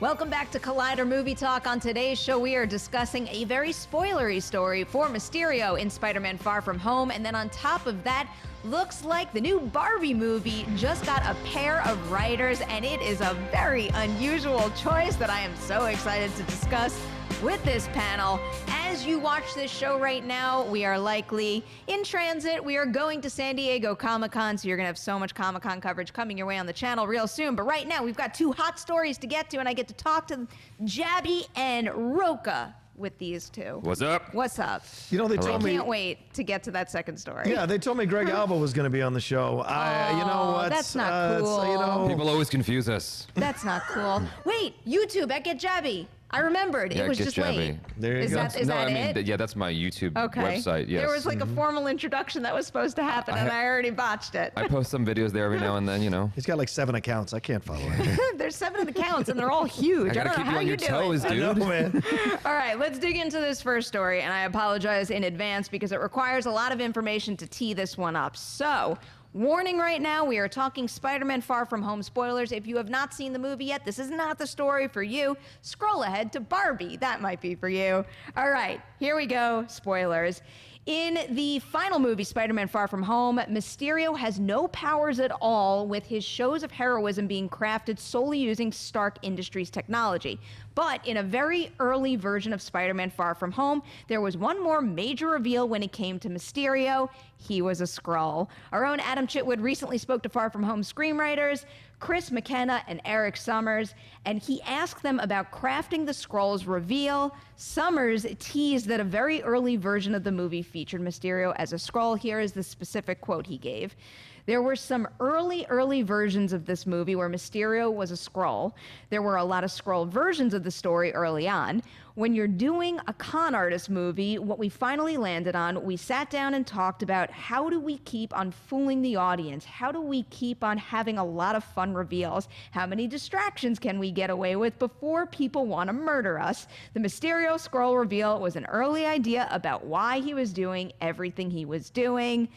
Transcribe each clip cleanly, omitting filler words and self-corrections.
Welcome back to Collider Movie Talk. On today's show, we are discussing a very spoilery story for Mysterio in Spider-Man Far From Home. And then on top of that, looks like the new Barbie movie just got a pair of writers, and it is a very unusual choice that I am so excited to discuss with this panel. As you watch this show right now, we are likely in transit. We are going to San Diego Comic-Con, so you're going to have so much Comic-Con coverage coming your way on the channel real soon. But right now, we've got two hot stories to get to, and I get to talk to Jaby and Rocha with these two. What's up? What's up? You know, they told me. I can't wait to get to that second story. Yeah, they told me Greg Alba was going to be on the show. You know what? That's not cool. People always confuse us. That's not cool. Wait, YouTube at Get Jaby. I remembered. Yeah, it was Get just Jaby. late. There you is go. That, is no, that I mean, it? yeah, that's my YouTube website. Yes. There was like a formal introduction that was supposed to happen, and I already botched it. I post some videos there every now and then, you know. He's got like 7 accounts. I can't follow him. There's 7 accounts, and they're all huge. I gotta don't keep know you how on your doing. toes, dude. I know, man. All right, let's dig into this first story, and I apologize in advance because it requires a lot of information to tee this one up. So, warning right now, we are talking Spider-Man Far From Home spoilers. If you have not seen the movie yet, this is not the story for you. Scroll ahead to Barbie. That might be for you. All right, here we go. Spoilers. In the final movie, Spider-Man Far From Home, Mysterio has no powers at all, with his shows of heroism being crafted solely using Stark Industries technology. But in a very early version of Spider-Man Far From Home, there was one more major reveal when it came to Mysterio. He was a Skrull. Our own Adam Chitwood recently spoke to Far From Home screenwriters Chris McKenna and Erik Sommers, and he asked them about crafting the Skrull's reveal. Sommers teased that a very early version of the movie featured Mysterio as a Skrull. Here is the specific quote he gave. There were some early versions of this movie where Mysterio was a Skrull. There were a lot of Skrull versions of the story early on. When you're doing a con artist movie, what we finally landed on, we sat down and talked about how do we keep on fooling the audience? How do we keep on having a lot of fun reveals? How many distractions can we get away with before people want to murder us? The Mysterio Skrull reveal was an early idea about why he was doing everything he was doing.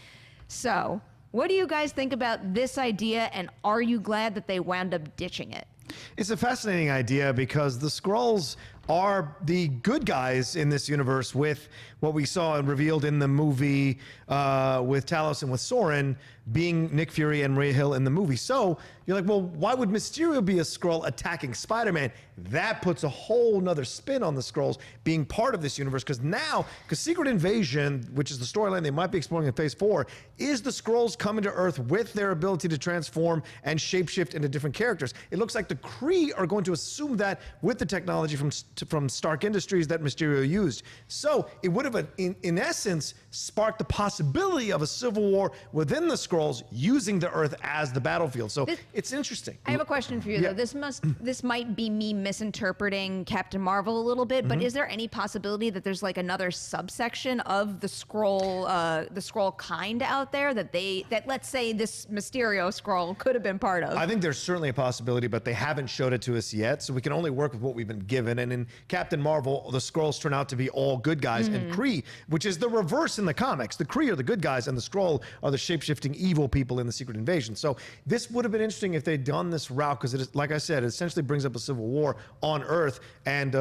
So, what do you guys think about this idea, and are you glad that they wound up ditching it? It's a fascinating idea because the Skrulls are the good guys in this universe, with what we saw and revealed in the movie with Talos and with Soren being Nick Fury and Ray Hill in the movie. So you're like, well, why would Mysterio be a Skrull attacking Spider-Man? That puts a whole nother spin on the Skrulls being part of this universe, because Secret Invasion, which is the storyline they might be exploring in Phase 4, is the Skrulls coming to Earth with their ability to transform and shapeshift into different characters. It looks like the Kree are going to assume that with the technology from Stark Industries that Mysterio used. So it would have, in essence, sparked the possibility of a civil war within the Skrulls using the Earth as the battlefield. So it's interesting. I have a question for you, though. This might be me misinterpreting Captain Marvel a little bit, but is there any possibility that there's like another subsection of the Skrull kind out there that let's say this Mysterio Skrull could have been part of? I think there's certainly a possibility, but they haven't showed it to us yet, so we can only work with what we've been given. And in Captain Marvel, the Skrulls turn out to be all good guys, and Kree, which is the reverse in the comics. The Kree are the good guys, and the Skrull are the shape-shifting evil people in the Secret Invasion. So this would have been interesting if they'd done this route, because it is, like I said, it essentially brings up a civil war on Earth, and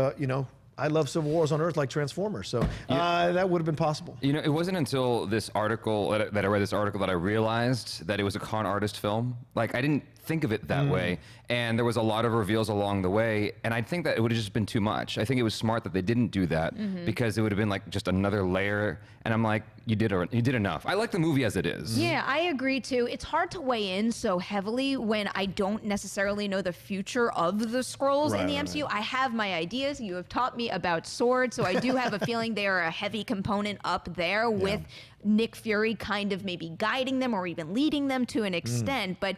I love civil wars on Earth like Transformers, so that would have been possible. You know, it wasn't until this article that I read this article that I realized that it was a con artist film. Like, I didn't think of it that way, and there was a lot of reveals along the way, and I think that it would have just been too much. I think it was smart that they didn't do that, because it would have been like just another layer, and I'm like, you did enough. I like the movie as it is. Yeah, I agree too. It's hard to weigh in so heavily when I don't necessarily know the future of the Skrulls in the MCU. I have my ideas. You have taught me about swords, so I do have a feeling they are a heavy component up there with Nick Fury kind of maybe guiding them or even leading them to an extent, but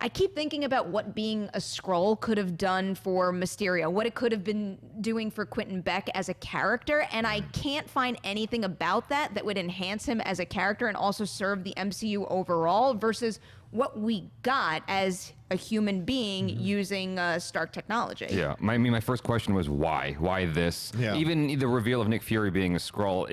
I keep thinking about what being a Skrull could have done for Mysterio, what it could have been doing for Quentin Beck as a character, and I can't find anything about that would enhance him as a character and also serve the MCU overall versus what we got as a human being using Stark technology. Yeah, my first question was why? Why this? Yeah. Even the reveal of Nick Fury being a Skrull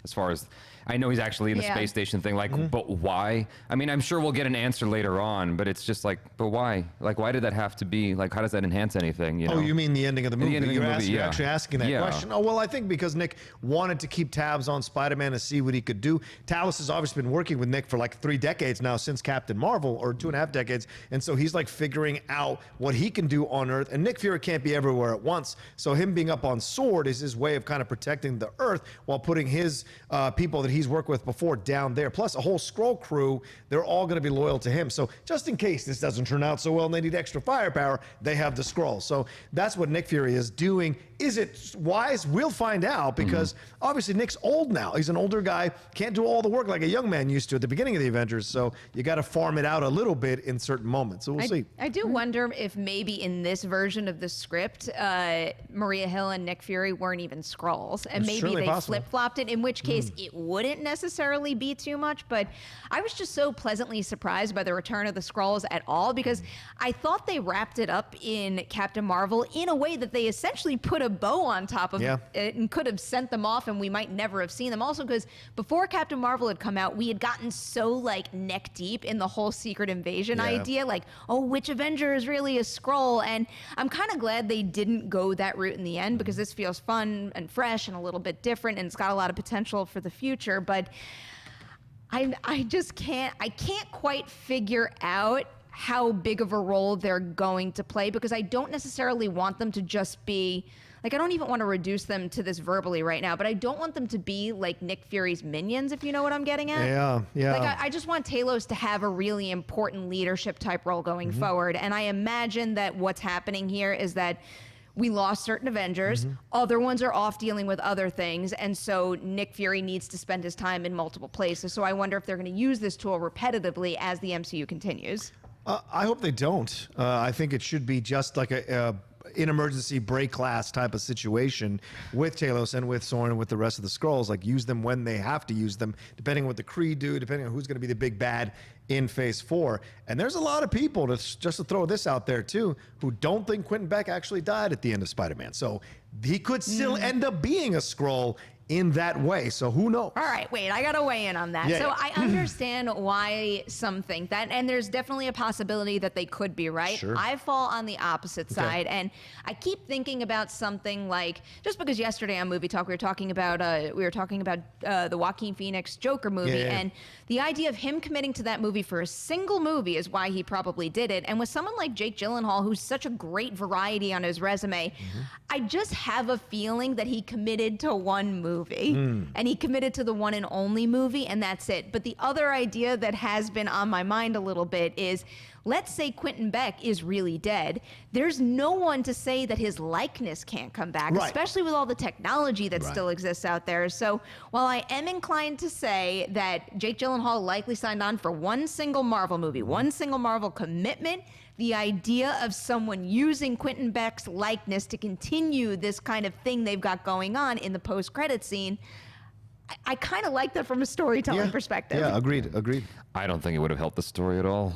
as far as I know he's actually in the space station thing. Like, but why? I mean, I'm sure we'll get an answer later on, but it's just like, but why? Like, why did that have to be? Like, how does that enhance anything? You know? Oh, you mean the ending of the movie? You're actually asking that Yeah. question. Oh, well, I think because Nick wanted to keep tabs on Spider-Man to see what he could do. Talos has obviously been working with Nick for like 3 decades now, since Captain Marvel, or 2.5 decades. And so he's like figuring out what he can do on Earth. And Nick Fury can't be everywhere at once. So him being up on Sword is his way of kind of protecting the Earth while putting his people that he's worked with before down there. Plus a whole Skrull crew, they're all going to be loyal to him. So just in case this doesn't turn out so well and they need extra firepower, they have the Skrull. So that's what Nick Fury is doing. Is it wise? We'll find out, because obviously Nick's old now. He's an older guy, can't do all the work like a young man used to at the beginning of the Avengers. So you got to farm it out a little bit in certain moments. So we'll see. I do wonder if maybe in this version of the script, Maria Hill and Nick Fury weren't even Skrulls, and It's maybe they possible. flip-flopped it, in which case it wouldn't necessarily be too much. But I was just so pleasantly surprised by the return of the Skrulls at all, because I thought they wrapped it up in Captain Marvel in a way that they essentially put a bow on top of it and could have sent them off and we might never have seen them. Also, because before Captain Marvel had come out, we had gotten so like neck deep in the whole Secret Invasion idea, like, oh, which Avenger is really a Skrull? And I'm kind of glad they didn't go that route in the end, because this feels fun and fresh and a little bit different, and it's got a lot of potential for the future. But I just can't quite figure out how big of a role they're going to play, because I don't necessarily want them to just be like, I don't even want to reduce them to this verbally right now, but I don't want them to be like Nick Fury's minions, if you know what I'm getting at. Yeah. Like, I just want Talos to have a really important leadership type role going forward. And I imagine that what's happening here is that we lost certain Avengers, other ones are off dealing with other things, and so Nick Fury needs to spend his time in multiple places. So I wonder if they're going to use this tool repetitively as the MCU continues. I hope they don't. I think it should be just like a in emergency break glass type of situation with Talos and with Soren and with the rest of the Skrulls. Like, use them when they have to use them, depending on what the Kree do, depending on who's going to be the big bad in Phase 4. And there's a lot of people, just to throw this out there too, who don't think Quentin Beck actually died at the end of Spider-Man. So he could still end up being a Skrull in that way. So who knows? All right, wait, I got to weigh in on that. Yeah, so yeah. I understand why some think that, and there's definitely a possibility that they could be right. Sure. I fall on the opposite side, and I keep thinking about something like, just because yesterday on Movie Talk we were talking about the Joaquin Phoenix Joker movie, and the idea of him committing to that movie for a single movie is why he probably did it. And with someone like Jake Gyllenhaal, who's such a great variety on his resume, I just have a feeling that he committed to one movie. And he committed to the one and only movie, and that's it. But the other idea that has been on my mind a little bit is, let's say Quentin Beck is really dead. There's no one to say that his likeness can't come back, especially with all the technology that still exists out there. So while I am inclined to say that Jake Gyllenhaal likely signed on for one single Marvel movie, one single Marvel commitment, the idea of someone using Quentin Beck's likeness to continue this kind of thing they've got going on in the post-credit scene, I kind of like that from a storytelling perspective. Yeah, agreed. I don't think it would have helped the story at all.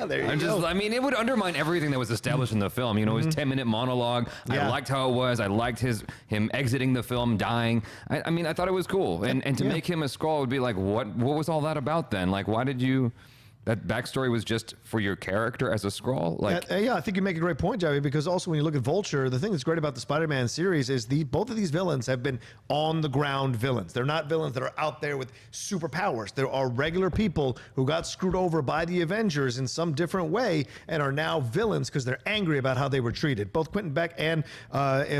There you go. I mean, it would undermine everything that was established in the film. You know, his 10-minute monologue. I liked how it was. I liked him exiting the film, dying. I mean, I thought it was cool. And to make him a Skrull would be like, what was all that about then? Like, why did you... That backstory was just for your character as a Skrull? Like, I think you make a great point, Jaby, because also when you look at Vulture, the thing that's great about the Spider-Man series is both of these villains have been on-the-ground villains. They're not villains that are out there with superpowers. There are regular people who got screwed over by the Avengers in some different way and are now villains because they're angry about how they were treated. Both Quentin Beck and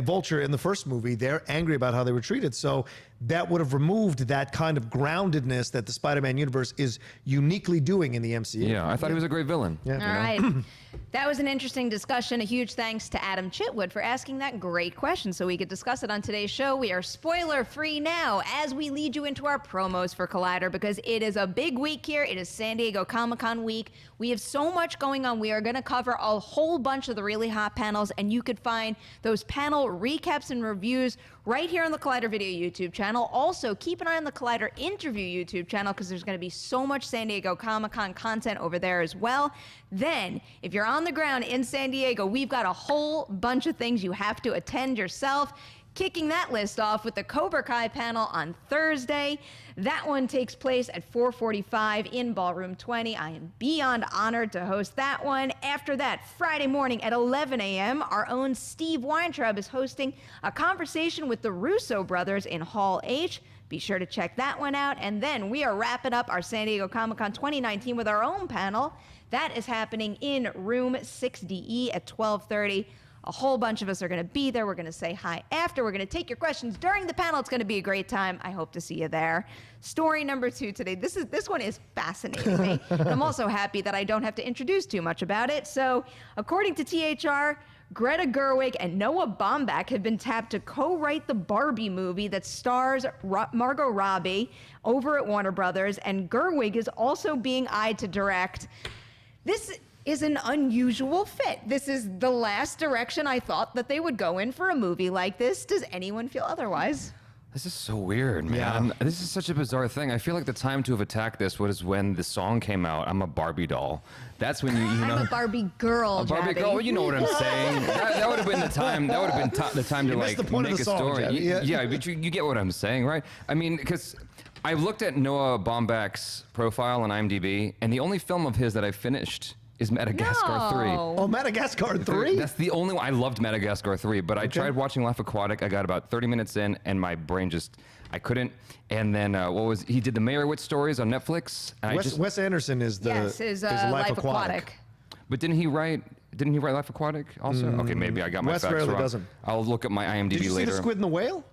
Vulture in the first movie, they're angry about how they were treated. So that would have removed that kind of groundedness that the Spider-Man universe is uniquely doing in the MCU. yeah, I thought he was a great villain. Yeah. All right. That was an interesting discussion. A huge thanks to Adam Chitwood for asking that great question so we could discuss it on today's show. We are spoiler-free now as we lead you into our promos for Collider, because it is a big week here. It is San Diego Comic-Con week. We have so much going on. We are going to cover a whole bunch of the really hot panels, and you could find those panel recaps and reviews right here on the Collider Video YouTube channel. Also, keep an eye on the Collider Interview YouTube channel, because there's going to be so much San Diego Comic-Con content over there as well. Then, if you're on the ground in San Diego, we've got a whole bunch of things you have to attend yourself. Kicking that list off with the Cobra Kai panel on Thursday. That one takes place at 4:45 in Ballroom 20. I am beyond honored to host that one. After that, Friday morning at 11 a.m., our own Steve Weintraub is hosting a conversation with the Russo brothers in Hall H. Be sure to check that one out. And then we are wrapping up our San Diego Comic-Con 2019 with our own panel. That is happening in room 6DE at 12:30. A whole bunch of us are going to be there. We're going to say hi after. We're going to take your questions during the panel. It's going to be a great time. I hope to see you there. Story number 2 today. This one is fascinating me. I'm also happy that I don't have to introduce too much about it. So, according to THR, Greta Gerwig and Noah Baumbach have been tapped to co-write the Barbie movie that stars Margot Robbie over at Warner Brothers, and Gerwig is also being eyed to direct. This is an unusual fit. This is the last direction I thought that they would go in for a movie like this. Does anyone feel otherwise? This is so weird, man. Yeah. This is such a bizarre thing. I feel like the time to have attacked this was when the song came out, I'm a Barbie doll. That's when you know. I'm a Barbie girl, A Barbie Jaby. girl, you know what I'm saying. That would have been the time. That would have been the time to You like missed the point of make the a song, story. Jaby. Yeah. But you get what I'm saying, right? I mean, because I looked at Noah Baumbach's profile on IMDb, and the only film of his that I finished is Madagascar 3. No. Oh, Madagascar 3? That's the only one. I loved Madagascar 3, but I tried watching Life Aquatic. I got about 30 minutes in, and my brain I couldn't. And then he did the Meyerowitz stories on Netflix. And Wes Anderson is the is Life Aquatic. But didn't he write Life Aquatic also? Okay, maybe I got my Wes facts rarely wrong. doesn't. I'll look at my IMDb Did you see later. The Squid and the Whale?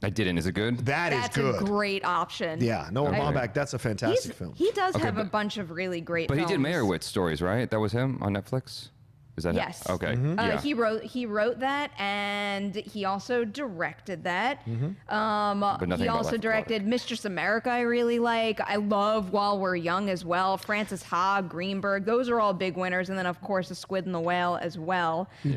I didn't. Is it good? That's good. a great option. Yeah, Noah Baumbach, that's a fantastic film. He does have a but- bunch of really great But films. he did Meyerowitz stories, right? That was him on Netflix? Is that Yes. him? Okay. Mm-hmm. Yeah. He wrote that, and he also directed that. But nothing He about also Life directed Mistress America. I really like. I love While We're Young as well. Frances Ha, Greenberg. Those are all big winners, and then of course The Squid and the Whale as well. He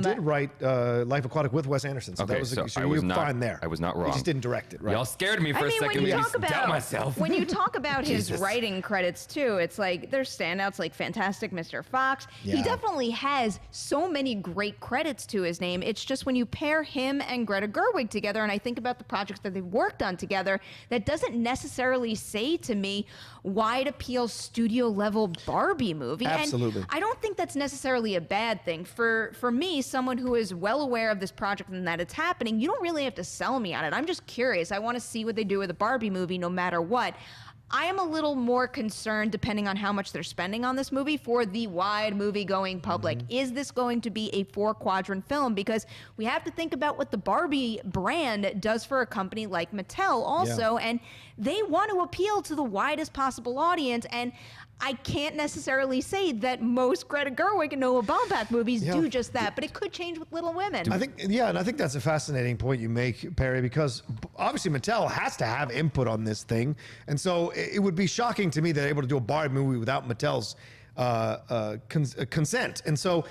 did write Life Aquatic with Wes Anderson, so Okay, that was so I you was were not- fine there. I was not He wrong. just didn't direct it, right? Y'all scared me for I a mean, second. when you Made me talk about doubt myself. when you talk about his Jesus. writing credits too, it's like there's standouts like Fantastic Mr. Fox. Yeah. He definitely has so many great credits to his name. It's just when you pair him and Greta Gerwig together, and I think about the projects that they've worked on together, that doesn't necessarily say to me wide appeal studio level Barbie movie. Absolutely. And I don't think that's necessarily a bad thing. For me, someone who is well aware of this project and that it's happening, you don't really have to sell me on it. I'm just curious. I want to see what they do with a Barbie movie no matter what. I am a little more concerned, depending on how much they're spending on this movie, for the wide movie-going public. Is this going to be a 4-quadrant film? Because we have to think about what the Barbie brand does for a company like Mattel also, and they want to appeal to the widest possible audience, and I can't necessarily say that most Greta Gerwig and Noah Baumbach movies do just that, but it could change with Little Women. I think that's a fascinating point you make, Perry, because obviously Mattel has to have input on this thing, and so it would be shocking to me that they're able to do a Barbie movie without Mattel's consent. And so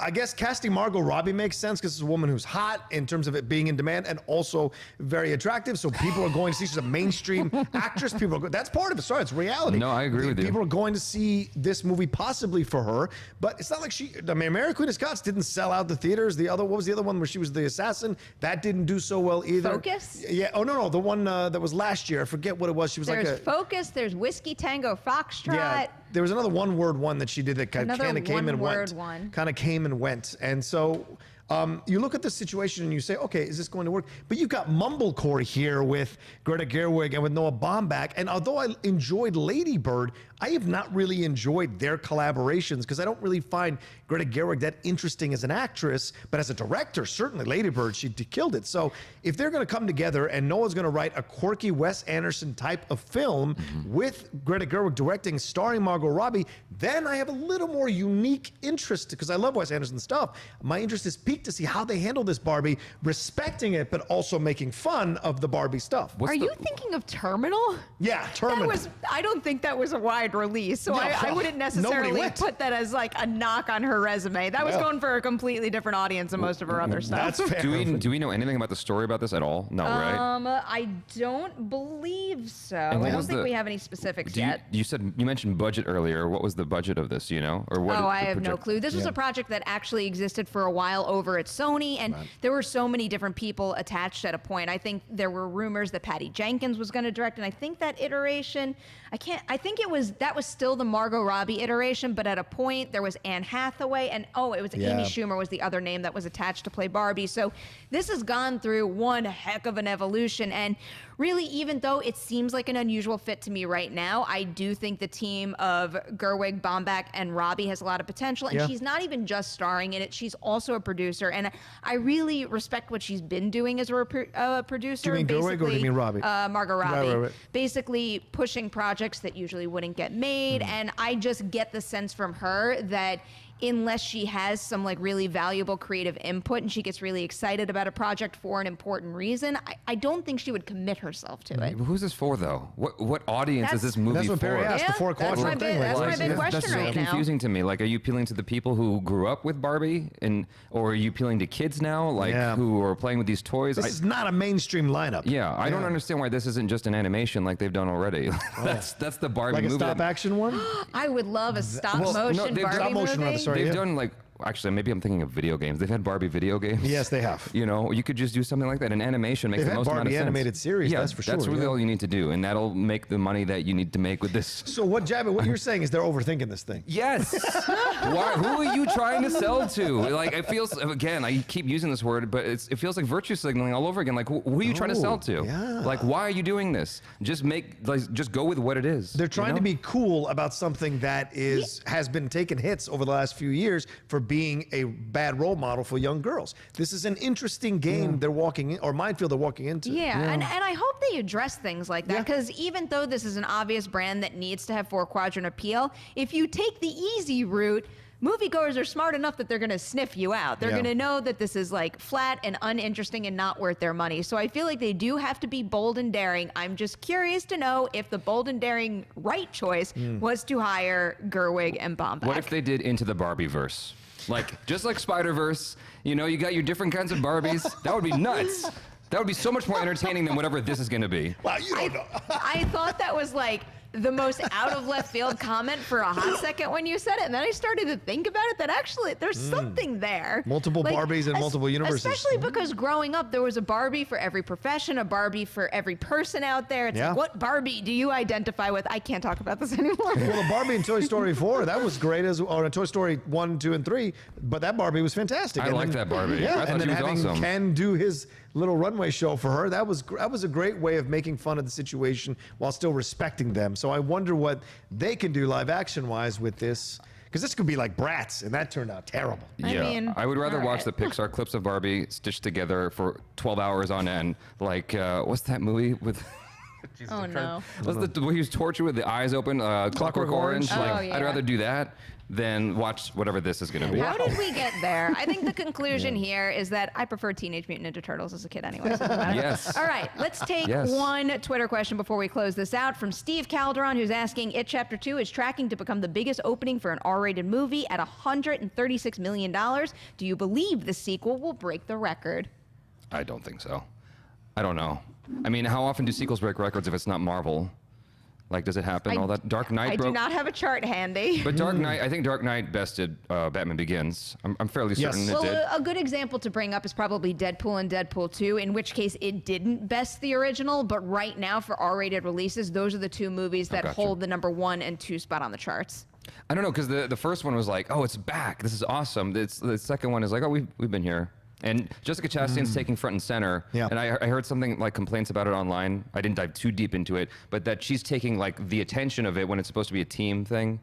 I guess casting Margot Robbie makes sense because it's a woman who's hot in terms of it being in demand and also very attractive. So people are going to see she's a mainstream actress. That's part of it. Sorry, it's reality. No, I agree with you. People are going to see this movie possibly for her, but it's not like Mary Queen of Scots didn't sell out the theaters. What was the other one where she was the assassin? That didn't do so well either. Focus? Yeah. Oh no, the one that was last year. I forget what it was. She was There's like a Focus, there's Whiskey Tango Foxtrot. yeah. There was another one-word one that she did that kind of Another came and one-word went. one. Kind of came and went. And so you look at the situation and you say, okay, is this going to work? But you've got mumblecore here with Greta Gerwig and with Noah Baumbach. And although I enjoyed Lady Bird, I have not really enjoyed their collaborations because I don't really find Greta Gerwig that interesting as an actress, but as a director, certainly Lady Bird, she killed it. So if they're going to come together and Noah's going to write a quirky Wes Anderson type of film with Greta Gerwig directing, starring Margot Robbie, then I have a little more unique interest because I love Wes Anderson stuff. My interest is piqued to see how they handle this Barbie, respecting it, but also making fun of the Barbie stuff. Are you thinking of Terminal? Yeah, Terminal. I don't think that was a wide wide release, so I wouldn't necessarily went. put that as like a knock on don't That was going for a completely different audience than most of her other stuff. That's fair. Do we know anything about the story about this at all? No, right? I don't believe so. And I what don't was think the- we have any specifics You yet. you mentioned budget earlier. What was the budget of this? Or what? Oh, did I the have no project- clue. This was a project that actually existed for a while over at Sony, and there were so many different people attached at a point. I think there were rumors that Patty Jenkins was going to direct, and I think that iteration, I think that was still the Margot Robbie iteration, but at a point there was Anne Hathaway, and it was Amy Schumer was the other name that was attached to play Barbie. So this has gone through one heck of an evolution, and really, even though it seems like an unusual fit to me right now, I do think the team of Gerwig, Baumbach, and Robbie has a lot of potential. And she's not even just starring in it; she's also a producer. And I really respect what she's been doing as a producer. Do you mean Gerwig or do you mean Robbie? Margot Robbie, Right. basically pushing projects that usually wouldn't get made. And I just get the sense from her that unless she has some like really valuable creative input and she gets really excited about a project for an important reason, I don't think she would commit herself to it. Who's this for, though? What audience is this movie That's what for? Perri asked, the four that's my quadrant thing. that's my big That's question so right now. confusing to me. Like, are you appealing to the people who grew up with Barbie, or are you appealing to kids now, like who are playing with these toys? This is not a mainstream lineup. I don't understand why this isn't just an animation like they've done already. That's the Barbie Like a movie. stop action one? I would love a stop no, motion they've- Barbie Stop motion movie. rather, sorry. They've yeah. done like. Actually, maybe I'm thinking of video games. They've had Barbie video games. Yes, they have. You could just do something like that. And animation makes They've the had most amount of Barbie sense. animated series, Yeah, that's for That's sure, really yeah. all you need to do, and that'll make the money that you need to make with this. So what you're saying is they're overthinking this thing. Yes. Who are you trying to sell to? Like, it feels, again, I keep using this word, but it feels like virtue signaling all over again. Like, who are you trying to sell to? Yeah. Like, why are you doing this? Just go with what it is. They're trying to be cool about something that has been taking hits over the last few years for being a bad role model for young girls. This is an interesting game they're walking in, or minefield they're walking into. Yeah, and I hope they address things like that, because even though this is an obvious brand that needs to have four quadrant appeal, if you take the easy route, moviegoers are smart enough that they're going to sniff you out. They're going to know that this is like flat and uninteresting and not worth their money. So I feel like they do have to be bold and daring. I'm just curious to know if the bold and daring right choice was to hire Gerwig and Baumbach. What if they did Into the Barbie-verse? Like, just like Spider-Verse, you got your different kinds of Barbies. That would be nuts. That would be so much more entertaining than whatever this is going to be. Wow, you don't know. I thought that was like the most out of left field comment for a hot second when you said it, and then I started to think about it that actually there's something there. Multiple Barbies in multiple universes. Especially because growing up there was a Barbie for every profession, a Barbie for every person out there. It's like, what Barbie do you identify with? I can't talk about this anymore. Well, the Barbie in Toy Story 4, that was great, or Toy Story 1, 2, and 3, but that Barbie was fantastic. I like that Barbie. Yeah, I thought and then she was having awesome. Ken do his little runway show for her, that was a great way of making fun of the situation while still respecting them. So I wonder what they can do live action wise with this, because this could be like Bratz, and that turned out terrible. I would rather all watch the right. Pixar clips of Barbie stitched together for 12 hours on end. Like, what's that movie with... Jesus, Oh, no. What's the where he was tortured with the eyes open? Clockwork Orange. Orange? Oh, Like, yeah. I'd rather do that than watch whatever this is going to be. How did we get there? I think the conclusion here is that I preferred Teenage Mutant Ninja Turtles as a kid anyway. So it doesn't matter. Yes. All right, let's take one Twitter question before we close this out from Steve Calderon, who's asking, It Chapter 2 is tracking to become the biggest opening for an R-rated movie at $136 million. Do you believe the sequel will break the record? I don't think so. I don't know. I mean, how often do sequels break records if it's not Marvel? Like, does it happen? All that Dark Knight I broke. do not have a chart handy. But Dark Knight, I think Dark Knight bested Batman Begins. I'm fairly certain it Well, did. a good example to bring up is probably Deadpool and Deadpool 2, in which case it didn't best the original, but right now for R-rated releases, those are the two movies that gotcha. hold the number 1 and 2 spot on the charts. I don't know, because the first one was like, oh, it's back. This is awesome. The second one is like, oh, we've been here. And Jessica Chastain's taking front and center. Yeah. And I heard something like complaints about it online. I didn't dive too deep into it, but that she's taking like the attention of it when it's supposed to be a team thing.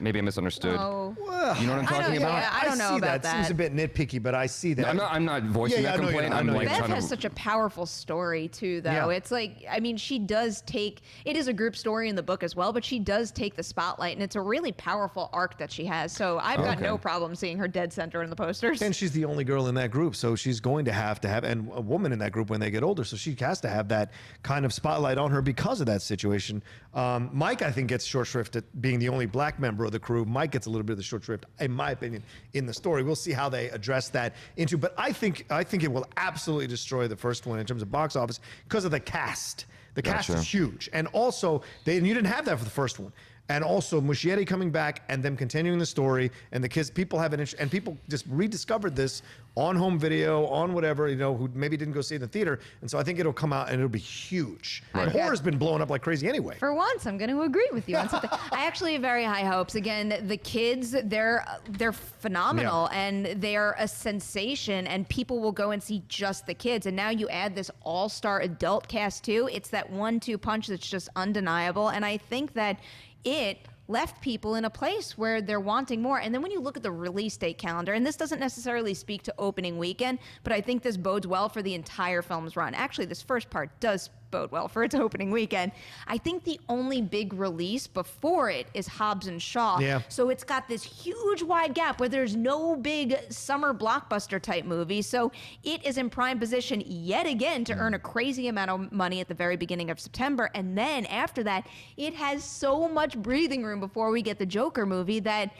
Maybe I misunderstood. Oh. You know what I'm talking about? Yeah, I don't know see about that. Seems a bit nitpicky, but I see that. I'm not voicing Yeah, that I know you're complaint. not. I I'm know like you're not. Beth trying has to. such a powerful story too, though. Yeah. It's like, I mean, she does take, it is a group story in the book as well, but she does take the spotlight, and it's a really powerful arc that she has. So I've got no problem seeing her dead center in the posters. And she's the only girl in that group, so she's going to have, and a woman in that group when they get older, so she has to have that kind of spotlight on her because of that situation. Mike, I think, gets short shrift at being the only black member of the crew. Mike gets a little bit of the short shrift, in my opinion, in the story. We'll see how they address that but I think it will absolutely destroy the first one in terms of box office because of the cast. The cast is huge, and also you didn't have that for the first one. And also Muschietti coming back and them continuing the story, and the kids, people have an interest, and people just rediscovered this on home video, on whatever, who maybe didn't go see it in the theater. And so I think it'll come out and it'll be huge. And horror's been blowing up like crazy anyway. For once, I'm going to agree with you on something. I actually have very high hopes. Again, the kids, they're phenomenal, and they're a sensation, and people will go and see just the kids. And now you add this all-star adult cast too. It's that 1-2 punch that's just undeniable. And I think that it left people in a place where they're wanting more. And then when you look at the release date calendar, and this doesn't necessarily speak to opening weekend, but I think this bodes well for the entire film's run. Actually, this first part does bode well for its opening weekend. I think the only big release before it is Hobbs and Shaw. Yeah. So it's got this huge wide gap where there's no big summer blockbuster type movie. So it is in prime position yet again to earn a crazy amount of money at the very beginning of September. And then after that, it has so much breathing room before we get the Joker movie that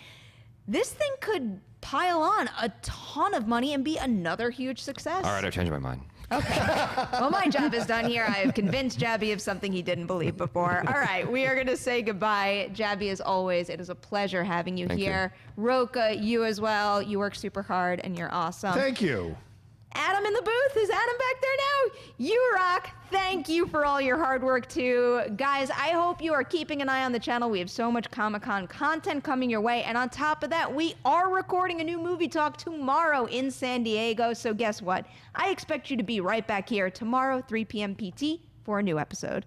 this thing could pile on a ton of money and be another huge success. All right, I've changed my mind. Okay. Well, my job is done here. I have convinced Jaby of something he didn't believe before. All right, we are going to say goodbye. Jaby, as always, it is a pleasure having you here. Rocha, you as well. You work super hard, and you're awesome. Thank you. Adam in the booth. Is Adam back there now? You rock. Thank you for all your hard work, too. Guys, I hope you are keeping an eye on the channel. We have so much Comic-Con content coming your way. And on top of that, we are recording a new movie talk tomorrow in San Diego. So guess what? I expect you to be right back here tomorrow, 3 p.m. PT, for a new episode.